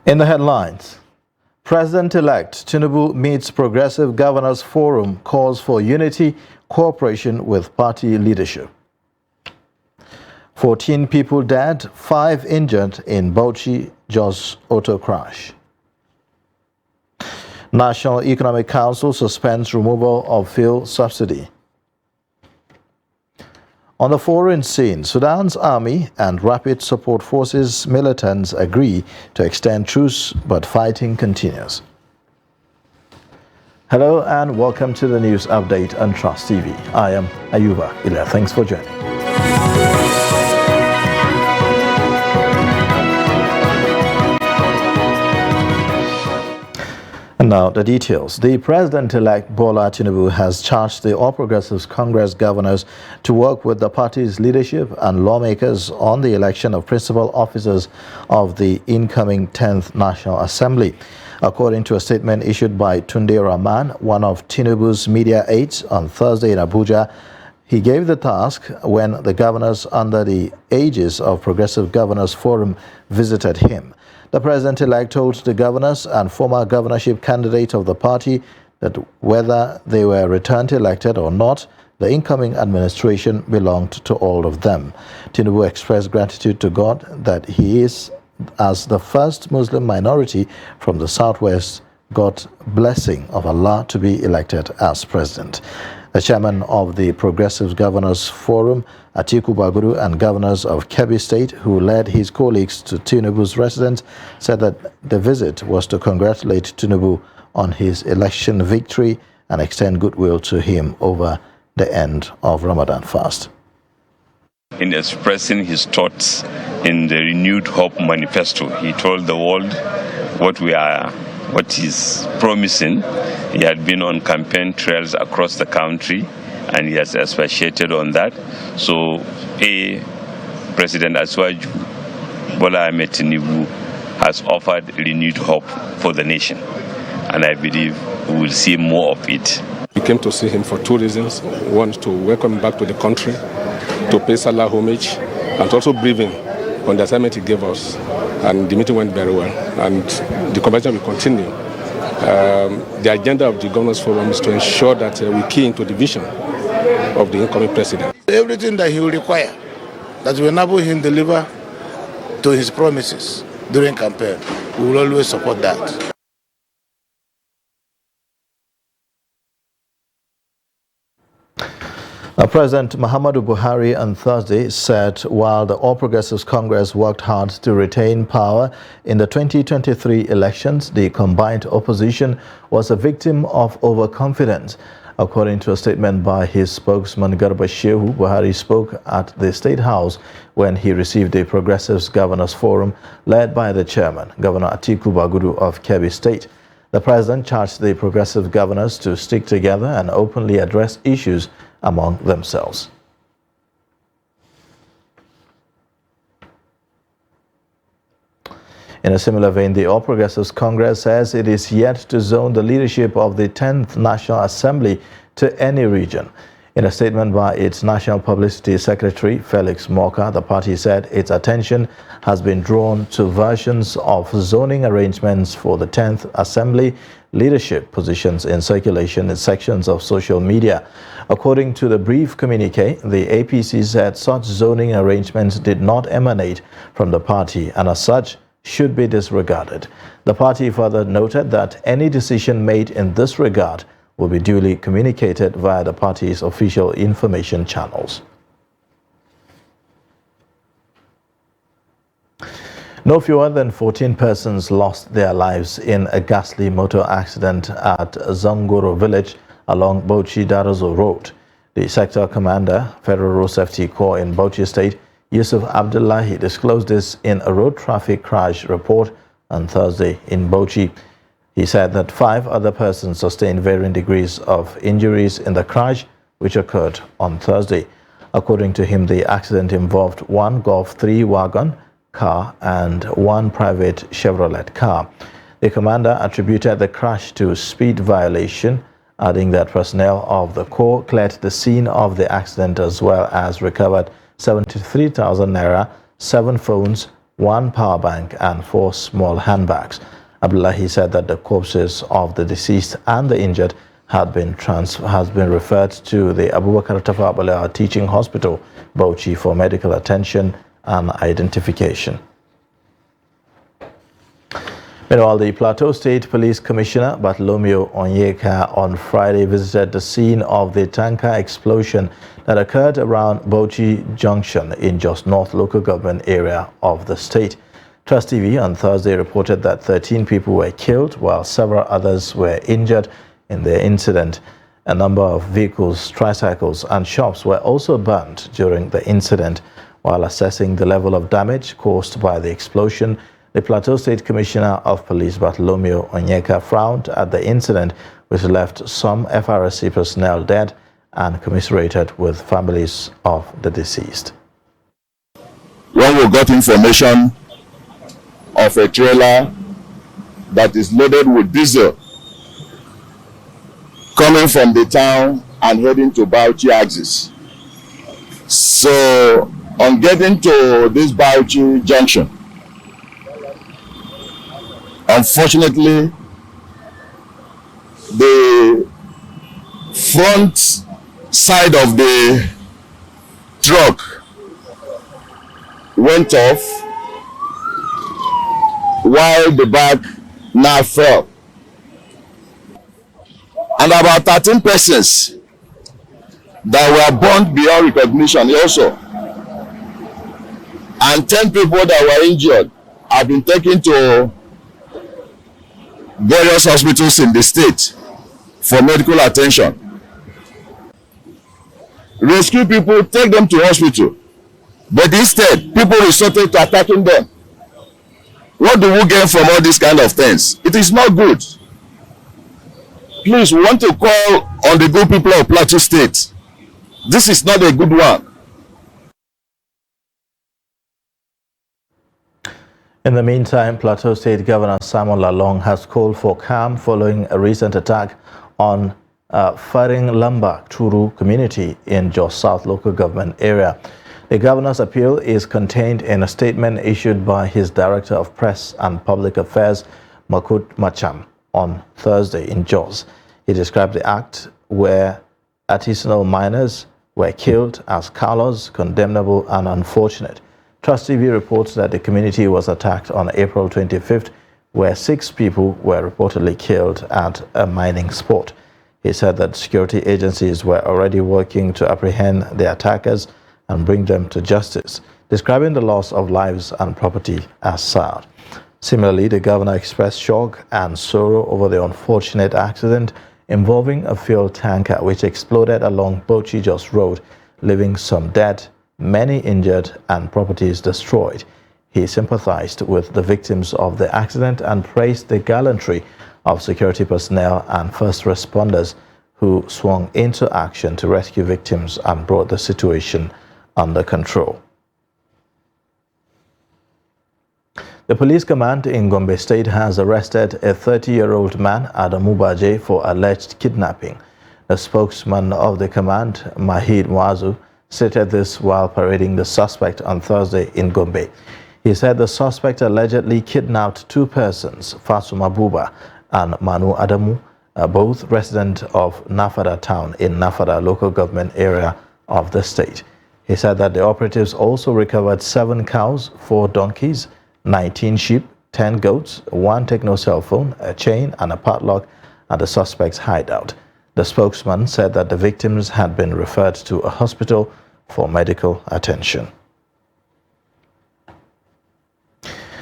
In the headlines, President-elect Tinubu meets Progressive Governors Forum, calls for unity, cooperation with party leadership. 14 people dead, 5 injured in Bauchi-Jos auto crash. National Economic Council suspends removal of fuel subsidy. On the foreign scene, Sudan's army and Rapid Support Forces militants agree to extend truce, but fighting continues. Hello and welcome to the news update on Trust TV. I am Ayuba Ila. Thanks for joining. And now the details. The President-elect Bola Tinubu has charged the All Progressives Congress governors to work with the party's leadership and lawmakers on the election of principal officers of the incoming 10th National Assembly. According to a statement issued by Tunde Rahman, one of Tinubu's media aides, on Thursday in Abuja, he gave the task when the governors under the aegis of Progressive Governors Forum visited him. The president-elect told the governors and former governorship candidate of the party that whether they were returned elected or not, the incoming administration belonged to all of them. Tinubu expressed gratitude to God that he is, as the first Muslim minority from the southwest, got blessing of Allah to be elected as president. The chairman of the Progressive Governors Forum, Atiku Bagudu, and governors of Kebbi State, who led his colleagues to Tinubu's residence, said that the visit was to congratulate Tinubu on his election victory and extend goodwill to him over the end of Ramadan fast. In expressing his thoughts in the Renewed Hope Manifesto, he told the world what he's promising. He had been on campaign trails across the country, and he has expatiated on that. So, President Asiwaju Bola Ahmed Tinubu has offered renewed hope for the nation, and I believe we will see more of it. We came to see him for two reasons. One, to welcome him back to the country, to pay Salah homage, and also brief him on the assignment he gave us. And the meeting went very well, and the conversation will continue. The agenda of the Governors Forum is to ensure that we key into the vision of the incoming president. Everything that he will require, that will enable him deliver to his promises during campaign, we will always support that. President Muhammadu Buhari on Thursday said while the All Progressives Congress worked hard to retain power in the 2023 elections, the combined opposition was a victim of overconfidence. According to a statement by his spokesman Garba Shehu, Buhari spoke at the State House when he received the Progressives Governors Forum led by the chairman, Governor Atiku Bagudu of Kebbi State. The president charged the progressive governors to stick together and openly address issues among themselves. In a similar vein, the All Progressives Congress says it is yet to zone the leadership of the 10th National Assembly to any region. In a statement by its National Publicity Secretary, Felix Morka, the party said its attention has been drawn to versions of zoning arrangements for the 10th Assembly leadership positions in circulation in sections of social media. According to the brief communique, the APC said such zoning arrangements did not emanate from the party and as such should be disregarded. The party further noted that any decision made in this regard will be duly communicated via the party's official information channels. No fewer than 14 persons lost their lives in a ghastly motor accident at Zangoro village along Bauchi-Darazo Road. The sector commander, Federal Road Safety Corps in Bauchi State, Yusuf Abdullahi, disclosed this in a road traffic crash report on Thursday in Bauchi. He said that 5 other persons sustained varying degrees of injuries in the crash, which occurred on Thursday. According to him, the accident involved one Golf 3 wagon car and one private Chevrolet car. The commander attributed the crash to speed violation, adding that personnel of the Corps cleared the scene of the accident as well as recovered 73,000 naira, 7 phones, 1 power bank, and 4 small handbags. Abdullahi said that the corpses of the deceased and the injured has been referred to the Abubakar Tafawa Balewa Teaching Hospital, Bauchi, for medical attention and identification. Meanwhile, the Plateau State Police Commissioner Bartolomeo Onyeka on Friday visited the scene of the tanker explosion that occurred around Bauchi Junction in Jos North local government area of the state. Trust TV on Thursday reported that 13 people were killed while several others were injured in the incident. A number of vehicles, tricycles and shops were also burned during the incident. While assessing the level of damage caused by the explosion, the Plateau State Commissioner of Police Bartolomeo Onyeka frowned at the incident, which left some FRSC personnel dead, and commiserated with families of the deceased. When we got information of a trailer that is loaded with diesel coming from the town and heading to Bauchi axis. So on getting to this Bauchi junction, unfortunately, the front side of the truck went off while the back now fell. And about 13 persons that were burned beyond recognition also. And 10 people that were injured have been taken to various hospitals in the state for medical attention. Rescue people, take them to hospital, but instead people resorted to attacking them. What do we gain from all these kind of things? It is not good. Please, we want to call on the good people of Plateau State. This is not a good one. In the meantime, Plateau State Governor Simon Lalong has called for calm following a recent attack on Faring Lamba Turu community in Jos South local government area. The governor's appeal is contained in a statement issued by his Director of Press and Public Affairs, Makut Macham, on Thursday in Jos. He described the act where artisanal miners were killed as callous, condemnable and unfortunate. Trust TV reports that the community was attacked on April 25th, where 6 people were reportedly killed at a mining spot. He said that security agencies were already working to apprehend the attackers and bring them to justice, describing the loss of lives and property as sad. Similarly, the governor expressed shock and sorrow over the unfortunate accident involving a fuel tanker which exploded along Bauchi Jos Road, leaving some dead, many injured and properties destroyed. He sympathized with the victims of the accident and praised the gallantry of security personnel and first responders who swung into action to rescue victims and brought the situation under control. The police command in Gombe State has arrested a 30-year-old man, Adamu Baje, for alleged kidnapping. The spokesman of the command, Mahid Mwazu, stated this while parading the suspect on Thursday in Gombe. He said the suspect allegedly kidnapped 2 persons, Fatuma Buba and Manu Adamu, both resident of Nafada town in Nafada local government area of the state. He said that the operatives also recovered 7 cows, 4 donkeys, 19 sheep, 10 goats, 1 techno cell phone, a chain and a padlock at the suspect's hideout. The spokesman said that the victims had been referred to a hospital for medical attention.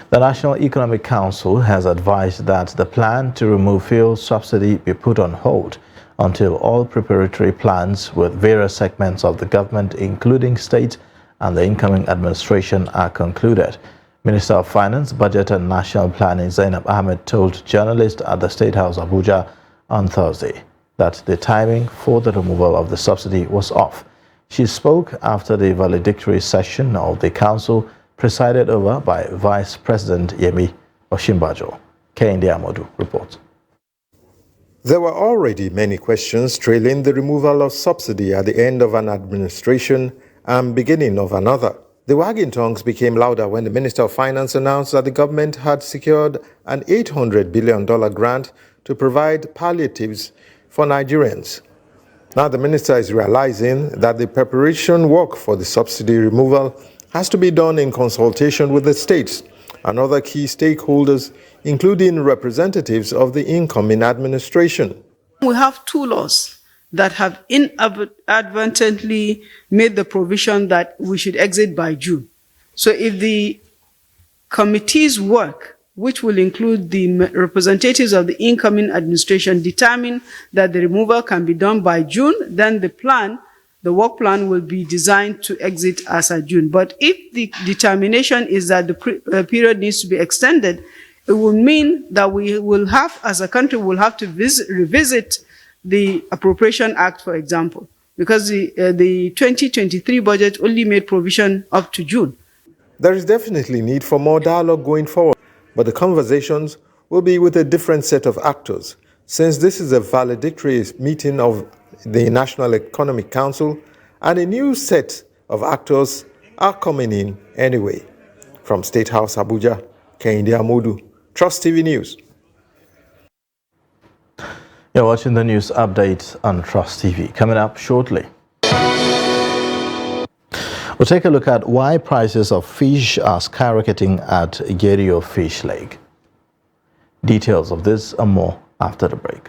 The National Economic Council has advised that the plan to remove fuel subsidy be put on hold until all preparatory plans with various segments of the government, including state and the incoming administration, are concluded. Minister of Finance, Budget and National Planning Zainab Ahmed told journalists at the State House Abuja on Thursday that the timing for the removal of the subsidy was off. She spoke after the valedictory session of the council presided over by Vice President Yemi Osinbajo. Kehinde Amodu reports. There were already many questions trailing the removal of subsidy at the end of an administration and beginning of another. The wagging tongues became louder when the Minister of Finance announced that the government had secured an $800 billion grant to provide palliatives for Nigerians. Now the minister is realizing that the preparation work for the subsidy removal has to be done in consultation with the states and other key stakeholders, including representatives of the incoming administration. We have two laws that have inadvertently made the provision that we should exit by June. So if the committee's work, which will include the representatives of the incoming administration, determine that the removal can be done by June, then the work plan will be designed to exit as of June. But if the determination is that the period needs to be extended, it will mean that we will have, as a country, will have to revisit the Appropriation Act, for example, because the 2023 budget only made provision up to June. There is definitely need for more dialogue going forward, but the conversations will be with a different set of actors, since this is a valedictory meeting of the National Economic Council, and a new set of actors are coming in anyway. From State House, Abuja, Kehinde Amodu, Trust TV News. You're watching the news update on Trust TV. Coming up shortly, we'll take a look at why prices of fish are skyrocketing at Gerio Fish Lake. Details of this and more after the break.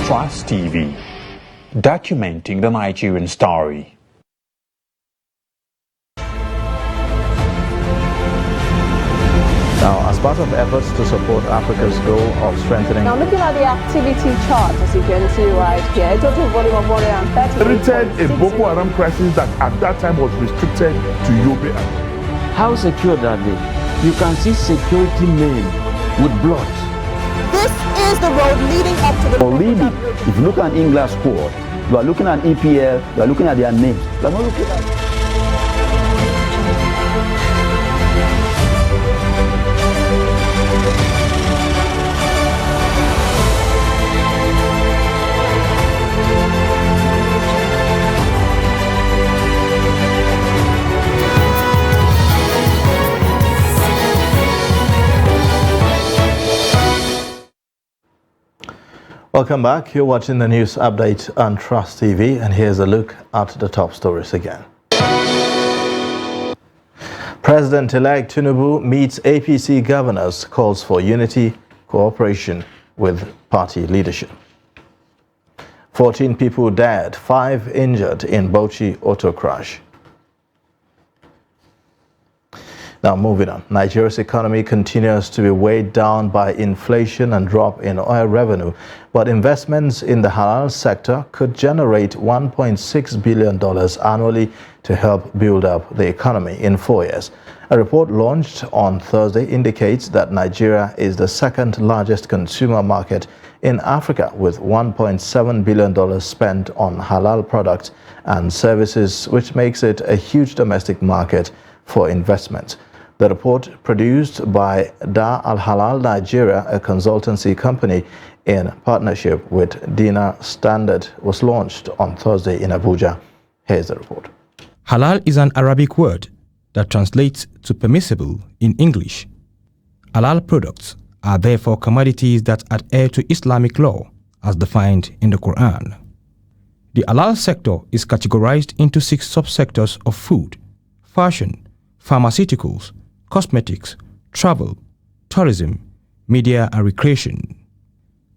Trust TV, documenting the Nigerian story. Now, as part of efforts to support Africa's goal of strengthening... Now, looking at the activity chart, as you can see right here, a total volume of 130... Treated a Boko Haram crisis that at that time was restricted to Yobe. How secure are they? You can see security men with blood. This is the road leading up to the... Already, if you look at England squad, you are looking at EPL, you are looking at their names. You are not looking at... Welcome back. You're watching the news update on Trust TV, and here's a look at the top stories again. President-elect Tinubu meets APC governors, calls for unity, cooperation with party leadership. 14 people dead, 5 injured in Bauchi auto crash. Now moving on, Nigeria's economy continues to be weighed down by inflation and drop in oil revenue, but investments in the halal sector could generate $1.6 billion annually to help build up the economy in 4 years. A report launched on Thursday indicates that Nigeria is the second largest consumer market in Africa, with $1.7 billion spent on halal products and services, which makes it a huge domestic market for investment. The report, produced by Dar Al Halal Nigeria, a consultancy company in partnership with Dinar Standard, was launched on Thursday in Abuja. Here's the report. Halal is an Arabic word that translates to permissible in English. Halal products are therefore commodities that adhere to Islamic law as defined in the Quran. The halal sector is categorized into 6 subsectors of food, fashion, pharmaceuticals, cosmetics, travel, tourism, media and recreation.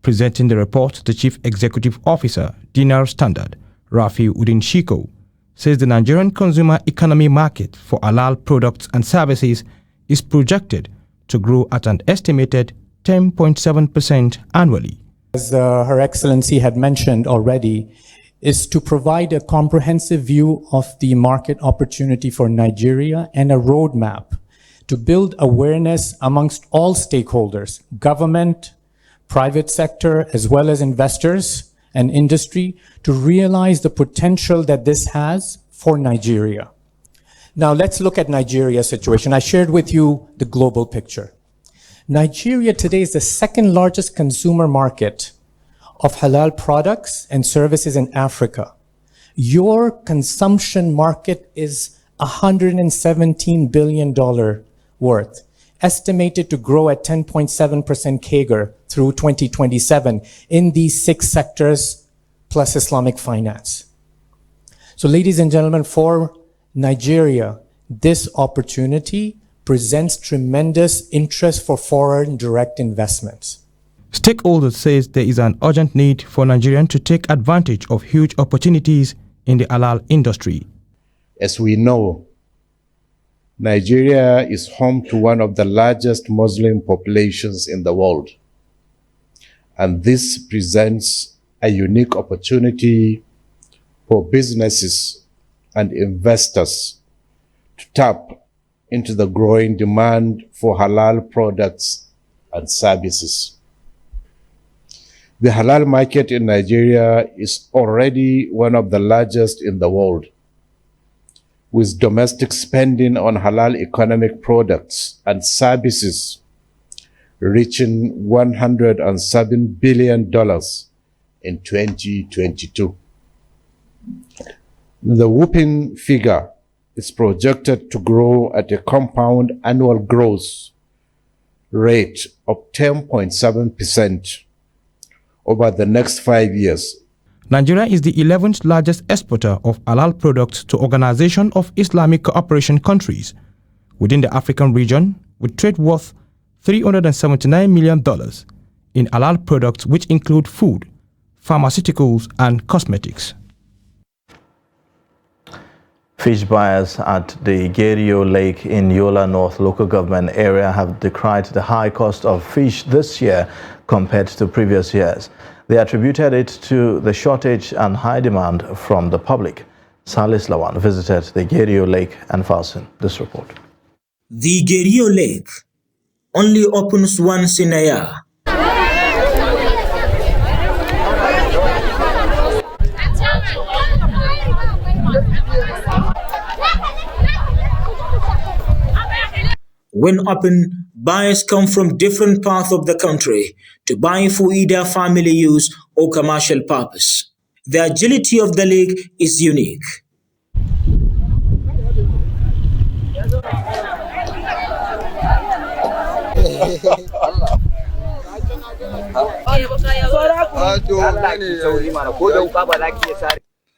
Presenting the report, the Chief Executive Officer, Dinar Standard, Rafi Udin Shiko, says the Nigerian consumer economy market for halal products and services is projected to grow at an estimated 10.7% annually. As Her Excellency had mentioned already, is to provide a comprehensive view of the market opportunity for Nigeria and a roadmap to build awareness amongst all stakeholders, government, private sector, as well as investors and industry, to realize the potential that this has for Nigeria. Now let's look at Nigeria's situation. I shared with you the global picture. Nigeria today is the second largest consumer market of halal products and services in Africa. Your consumption market is $117 billion worth, estimated to grow at 10.7% CAGR through 2027 in these 6 sectors plus Islamic finance. So ladies and gentlemen, for Nigeria, this opportunity presents tremendous interest for foreign direct investments. Stakeholders say there is an urgent need for Nigerians to take advantage of huge opportunities in the halal industry. As we know, Nigeria is home to one of the largest Muslim populations in the world. And this presents a unique opportunity for businesses and investors to tap into the growing demand for halal products and services. The halal market in Nigeria is already one of the largest in the world, with domestic spending on halal economic products and services reaching $107 billion in 2022. The whopping figure is projected to grow at a compound annual growth rate of 10.7% over the next 5 years. Nigeria is the 11th largest exporter of halal products to Organization of Islamic Cooperation countries within the African region, with trade worth $379 million in halal products, which include food, pharmaceuticals, and cosmetics. Fish buyers at the Gerio Lake in Yola North local government area have decried the high cost of fish this year compared to previous years. They attributed it to the shortage and high demand from the public. Salis Lawan visited the Gerio Lake and fastened this report. The Gerio Lake only opens once in a year. When open, buyers come from different parts of the country to buy for either family use or commercial purpose. The agility of the lake is unique.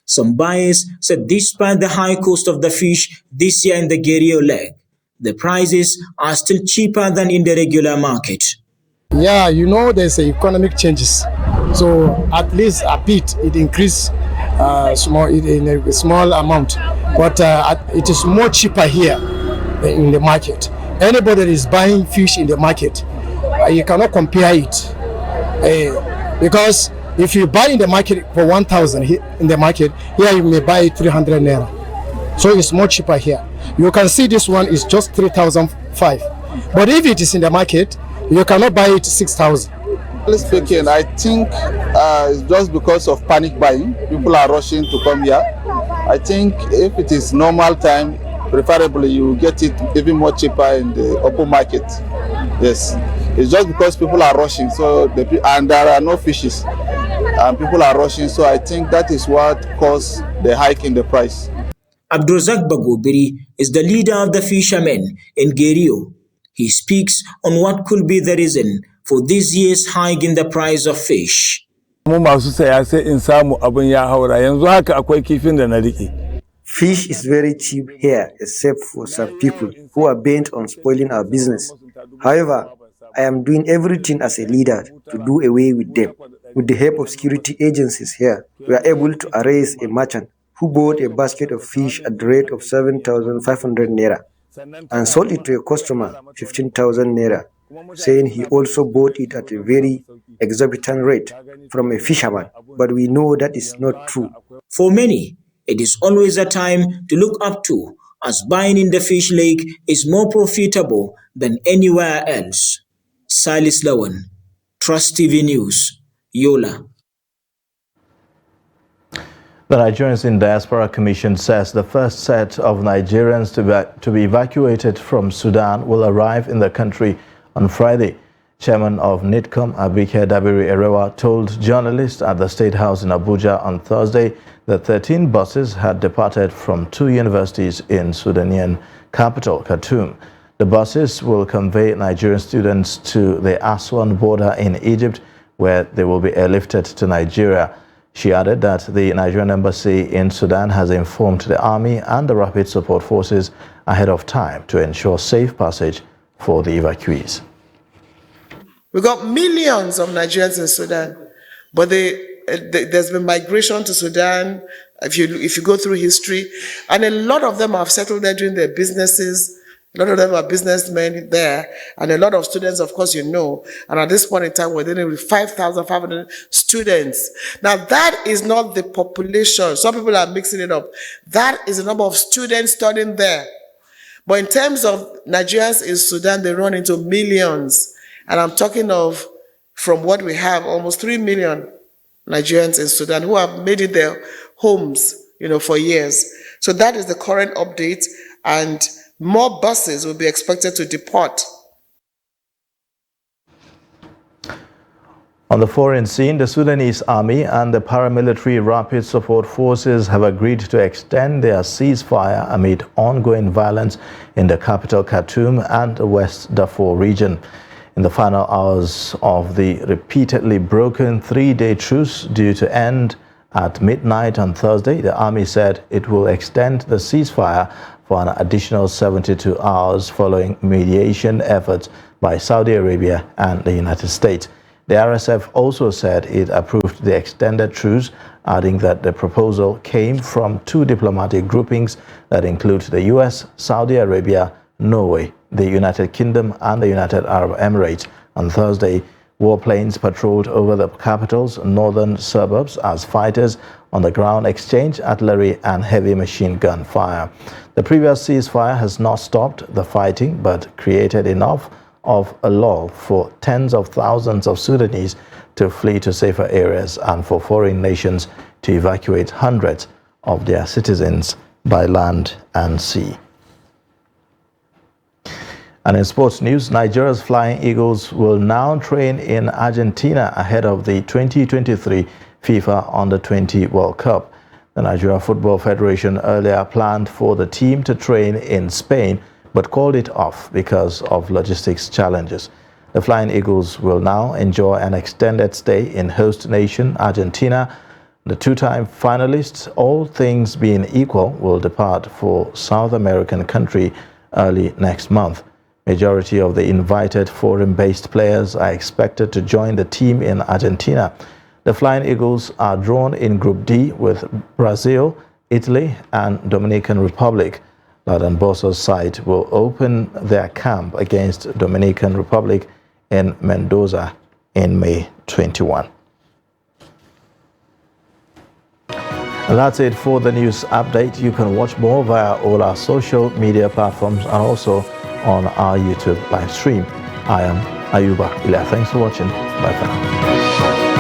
Some buyers said despite the high cost of the fish this year in the Gerio Lake, the prices are still cheaper than in the regular market. Yeah, you know, there's economic changes. So at least a bit, it increased in a small amount. But it is more cheaper here in the market. Anybody that is buying fish in the market, you cannot compare it. Because if you buy in the market for 1,000 in the market, here you may buy 300 naira. So it's more cheaper here. You can see this one is just 3,500. But if it is in the market, you cannot buy it 6,000. Speaking, I think it's just because of panic buying. People are rushing to come here. I think if it is normal time, preferably you get it even more cheaper in the open market. Yes, it's just because people are rushing. And there are no fishes, and people are rushing. So I think that is what caused the hike in the price. Abdulrazak Bagobiri is the leader of the fishermen in Gerio. He speaks on what could be the reason for this year's hike in the price of fish. Fish is very cheap here, except for some people who are bent on spoiling our business. However, I am doing everything as a leader to do away with them. With the help of security agencies here, we are able to arrest a merchant who bought a basket of fish at the rate of 7,500 naira and sold it to a customer 15,000 naira, saying he also bought it at a very exorbitant rate from a fisherman. But we know that is not true. For many, it is always a time to look up to, as buying in the fish lake is more profitable than anywhere else. Silas Lawan, Trust TV News, Yola. The Nigerians in Diaspora Commission says the first set of Nigerians to be evacuated from Sudan will arrive in the country on Friday. Chairman of NITCOM, Abike Dabiri Erewa, told journalists at the State House in Abuja on Thursday that 13 buses had departed from 2 universities in Sudanian capital, Khartoum. The buses will convey Nigerian students to the Aswan border in Egypt, where they will be airlifted to Nigeria. She added that the Nigerian embassy in Sudan has informed the army and the rapid support forces ahead of time to ensure safe passage for the evacuees. We've got millions of Nigerians in Sudan, but there's been migration to Sudan, if you go through history, and a lot of them have settled there doing their businesses. A lot of them are businessmen there, and a lot of students, of course, you know. And at this point in time, we're dealing with 5,500 students. Now, that is not the population. Some people are mixing it up. That is the number of students studying there. But in terms of Nigerians in Sudan, they run into millions. And I'm talking of, from what we have, almost 3 million Nigerians in Sudan who have made it their homes, for years. So that is the current update, and more buses will be expected to depart. On the foreign scene, the Sudanese army and the paramilitary rapid support forces have agreed to extend their ceasefire amid ongoing violence in the capital Khartoum and the West Darfur region. In the final hours of the repeatedly broken 3-day truce due to end at midnight on Thursday, the army said it will extend the ceasefire for an additional 72 hours following mediation efforts by Saudi Arabia and the United States. The RSF also said it approved the extended truce, adding that the proposal came from 2 diplomatic groupings that include the US, Saudi Arabia, Norway, the United Kingdom and the United Arab Emirates. On Thursday, warplanes patrolled over the capital's northern suburbs as fighters on the ground exchanged artillery and heavy machine gun fire. The previous ceasefire has not stopped the fighting but created enough of a lull for tens of thousands of Sudanese to flee to safer areas and for foreign nations to evacuate hundreds of their citizens by land and sea. And in sports news, Nigeria's Flying Eagles will now train in Argentina ahead of the 2023 FIFA Under-20 World Cup. The Nigeria Football Federation earlier planned for the team to train in Spain, but called it off because of logistics challenges. The Flying Eagles will now enjoy an extended stay in host nation Argentina. The 2-time finalists, all things being equal, will depart for South American country early next month. Majority of the invited foreign-based players are expected to join the team in Argentina. The Flying Eagles are drawn in Group D with Brazil, Italy, and Dominican Republic. Ladan Bosso's side will open their camp against Dominican Republic in Mendoza in May 21. And that's it for the news update. You can watch more via all our social media platforms and also on our YouTube live stream. I am Ayuba Ila. Thanks for watching. Bye for now.